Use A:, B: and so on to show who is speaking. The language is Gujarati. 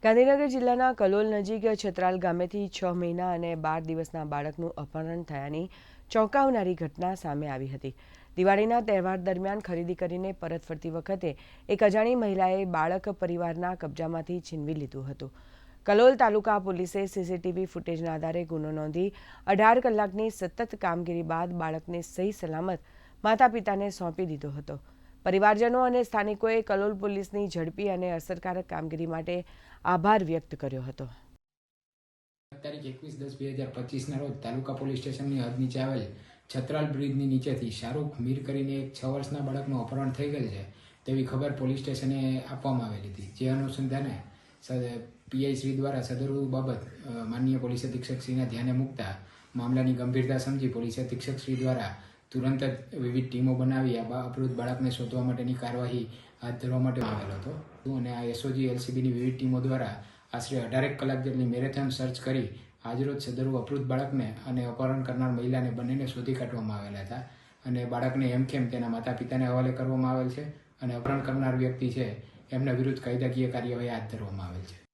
A: ગાંધીનગર જિલ્લાના કલોલ નજીક છત્રાલ ગામેથી 6 મહિના અને 12 દિવસના બાળકનું અપહરણ થયાની ચોંકાવનારી ઘટના સામે આવી હતી। દિવાળીના તહેવાર દરમિયાન ખરીદી કરીને પરત ફરતી વખતે એક અજાણી મહિલાએ બાળક પરિવારના કબજામાંથી છીનવી લીધું હતું। કલોલ તાલુકા પોલીસે સીસીટીવી ફૂટેજના આધારે ગુનો નોંધી 18 કલાકની સતત કામગીરી બાદ બાળકને સહી સલામત માતા પિતાને સોંપી દીધો હતો। પરિવારજનો અને સ્થાનિકોએ કલોલ પોલીસની ઝડપી અને અસરકારક કામગીરી માટે આભાર વ્યક્ત કર્યો હતો।
B: તારીખ 21/10/2025 રોજ તાલુકા પોલીસ સ્ટેશનની હદ નીચે આવેલ છત્રાલ બ્રિજની નીચેથી શાહરૂખ મીર કરીને એક 6 વર્ષના બાળકનું અપહરણ થઈ ગયેલ છે તેવી ખબર પોલીસ સ્ટેશને આપવામાં આવેલી હતી। જે અનુસંધાને પીઆઈ શ્રી દ્વારા સદરુ બાબત માનનીય પોલીસ અધિક્ષક શ્રીના ધ્યાને મૂકતા મામલાની ગંભીરતા સમજી પોલીસ અધિક્ષક શ્રી દ્વારા તુરંત જ વિવિધ ટીમો બનાવી આ અપહૃત બાળકને શોધવા માટેની કાર્યવાહી હાથ ધરવા માટે આવેલો હતો અને આ એસઓજી એલસીબીની વિવિધ ટીમો દ્વારા આશરે 18 કલાક જેટલી મેરેથોન સર્ચ કરી આજરોજ સદરુ અપહૃત બાળકને અને અપહરણ કરનાર મહિલાને બંનેને શોધી કાઢવામાં આવેલા હતા અને બાળકને હેમખેમ તેના માતા પિતાને હવાલે કરવામાં આવેલ છે અને અપહરણ કરનાર વ્યક્તિ છે એમના વિરુદ્ધ કાયદાકીય કાર્યવાહી હાથ ધરવામાં આવેલ છે।